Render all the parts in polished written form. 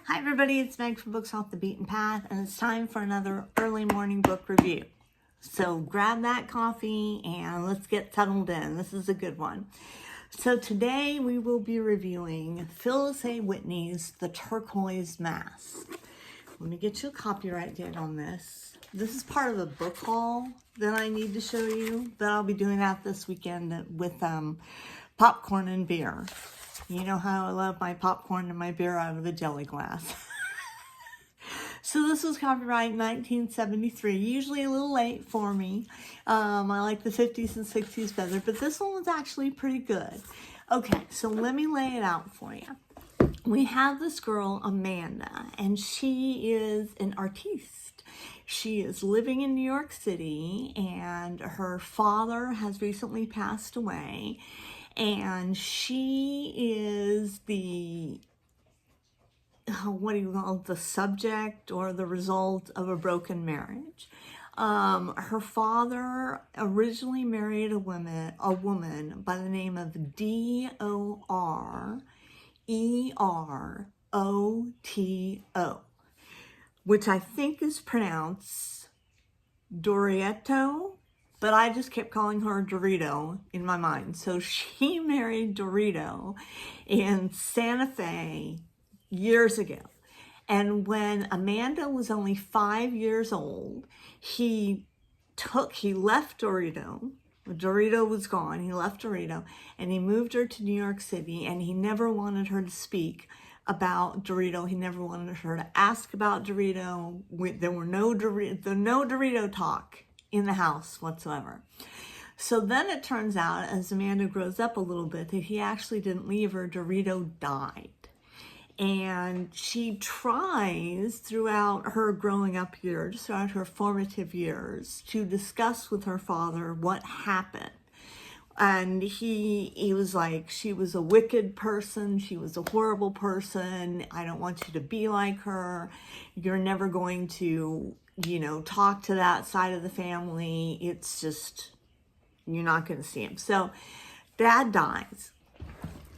Hi everybody, it's Meg from Books Off the Beaten Path, and it's time for another early morning book review. So grab that coffee and let's get settled in. This is a good one. So today we will be reviewing Phyllis Whitney's The Turquoise Mask. Let me get you a copyright date on this. This is part of the book haul that I need to show you, but I'll be doing that this weekend with popcorn and beer. You know how I love my popcorn and my beer out of a jelly glass. So this was copyright 1973, usually a little late for me. I like the 50s and 60s better, but this one was actually pretty good. Okay, so let me lay it out for you. We have this girl, Amanda, and she is an artiste. She is living in New York City, and her father has recently passed away. And she is the, what do you call it, the subject or the result of a broken marriage. Her father originally married a woman by the name of Dorito, which I think is pronounced Dorito. But I just kept calling her Dorito in my mind. So she married Dorito in Santa Fe years ago. And when Amanda was only 5 years old, he left Dorito. Dorito was gone. He left Dorito and he moved her to New York City, and he never wanted her to speak about Dorito. He never wanted her to ask about Dorito. There were no Dorito talk in the house whatsoever. So then it turns out, as Amanda grows up a little bit, that he actually didn't leave her. Dorito died. And she tries throughout her growing up years, throughout her formative years, to discuss with her father what happened. And he was like, she was a wicked person. She was a horrible person. I don't want you to be like her. You're never going to, talk to that side of the family. It's just, you're not going to see him. So dad dies,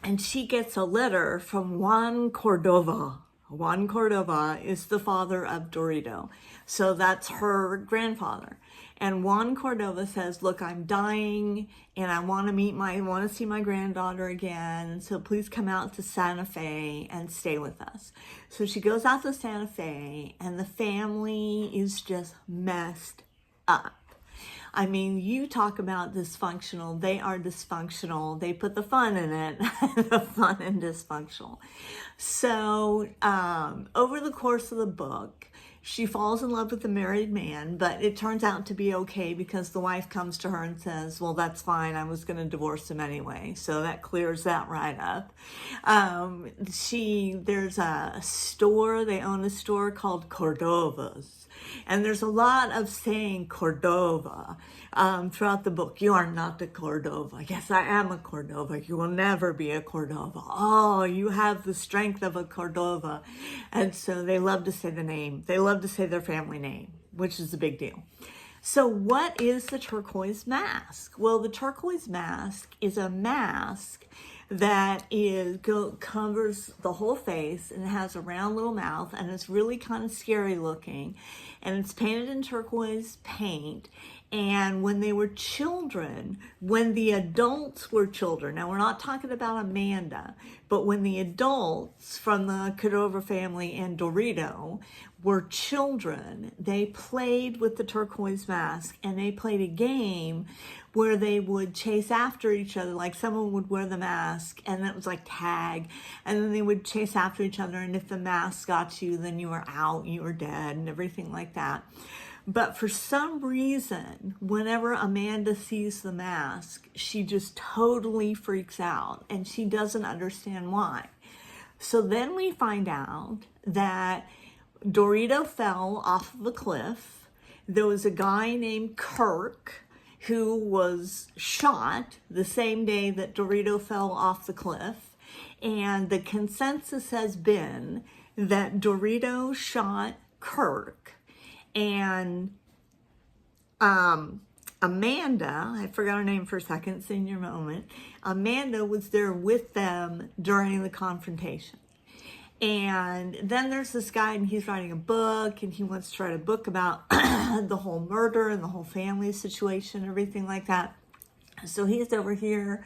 and she gets a letter from Juan Cordova. Juan Cordova is the father of Dorito. So that's her grandfather. And Juan Cordova says, look, I'm dying and I want to see my granddaughter again. So please come out to Santa Fe and stay with us. So she goes out to Santa Fe, and the family is just messed up. I mean, you talk about dysfunctional. They are dysfunctional. They put the fun in it, the fun and dysfunctional. So over the course of the book, she falls in love with the married man, but it turns out to be okay because the wife comes to her and says, well, that's fine. I was going to divorce him anyway. So that clears that right up. There's a store. They own a store called Cordova's. And there's a lot of saying Cordova throughout the book. You are not a Cordova. Yes, I am a Cordova. You will never be a Cordova. Oh, you have the strength of a Cordova. And so they love to say the name. They love to say their family name, which is a big deal. So what is the turquoise mask? Well, the turquoise mask is a mask that covers the whole face, and it has a round little mouth, and it's really kind of scary looking, and it's painted in turquoise paint. And when they were children, when the adults were children, now we're not talking about Amanda, but when the adults from the Cordova family and Dorito were children, they played with the turquoise mask, and they played a game where they would chase after each other. Like someone would wear the mask, and it was like tag, and then they would chase after each other, and if the mask got you, then you were out, you were dead, and everything like that. But for some reason, whenever Amanda sees the mask, she just totally freaks out, and she doesn't understand why. So then we find out that Dorito fell off of a cliff. There was a guy named Kirk who was shot the same day that Dorito fell off the cliff. And the consensus has been that Dorito shot Kirk, and Amanda, I forgot her name for a second, senior moment, Amanda was there with them during the confrontation. And then there's this guy, and he's writing a book, and he wants to write a book about the whole murder and the whole family situation, everything like that. So he's over here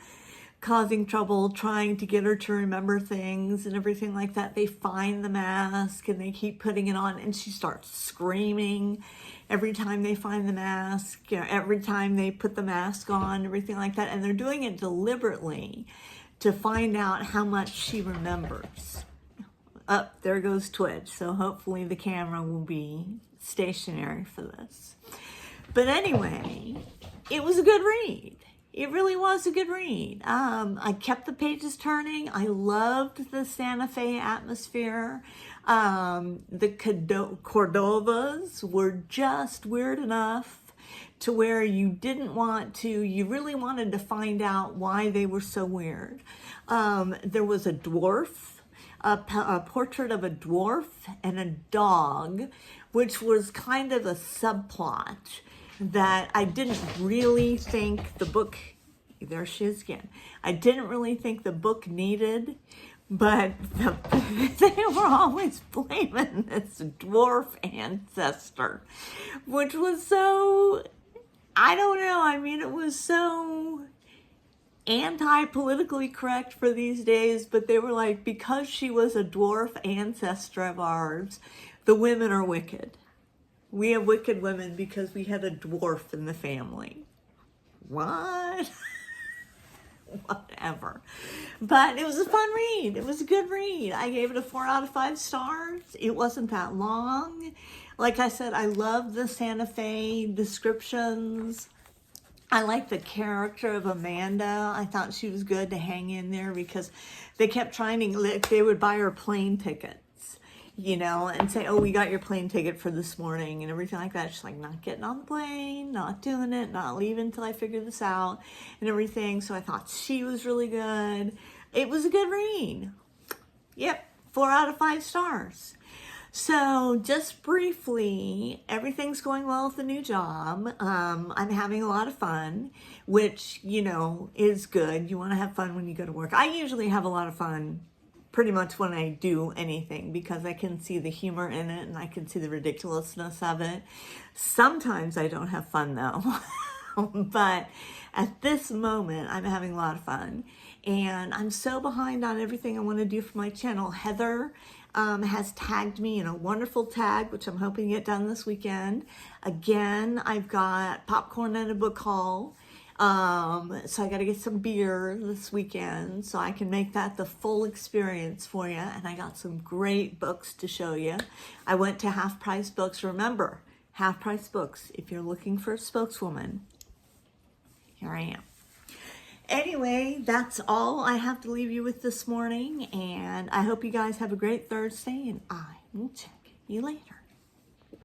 causing trouble, trying to get her to remember things and everything like that. They find the mask and they keep putting it on, and she starts screaming every time they find the mask, every time they put the mask on, everything like that. And they're doing it deliberately to find out how much she remembers. Up there goes Twitch, so hopefully the camera will be stationary for this. But anyway, it was a good read. It really was a good read. I kept the pages turning. I loved the Santa Fe atmosphere. The Cordovas were just weird enough to where you really wanted to find out why they were so weird. There was a dwarf, a portrait of a dwarf and a dog, which was kind of a subplot that I didn't really think the book, there she is again, I didn't really think the book needed, but they were always blaming this dwarf ancestor, which was so, I don't know, I mean, it was so anti-politically correct for these days, but they were like, because she was a dwarf ancestor of ours, the women are wicked. We have wicked women because we had a dwarf in the family. What? Whatever. But it was a fun read. It was a good read. I gave it a 4 out of 5 stars. It wasn't that long. Like I said, I love the Santa Fe descriptions. I like the character of Amanda. I thought she was good to hang in there because they kept trying to, they would buy her plane tickets, you know, and say, oh, we got your plane ticket for this morning and everything like that. She's like, not getting on the plane, not doing it, not leaving until I figure this out and everything. So I thought she was really good. It was a good read. Yep, 4 out of 5 stars. So just briefly, everything's going well with the new job. I'm having a lot of fun, which, you know, is good. You want to have fun when you go to work. I usually have a lot of fun pretty much when I do anything because I can see the humor in it and I can see the ridiculousness of it. Sometimes I don't have fun though, but at this moment, I'm having a lot of fun. And I'm so behind on everything I want to do for my channel. Heather has tagged me in a wonderful tag, which I'm hoping to get done this weekend. Again, I've got popcorn and a book haul. So I got to get some beer this weekend so I can make that the full experience for you. And I got some great books to show you. I went to Half Price Books. Remember, Half Price Books. If you're looking for a spokeswoman, here I am. Anyway, that's all I have to leave you with this morning, and I hope you guys have a great Thursday, and I will check you later.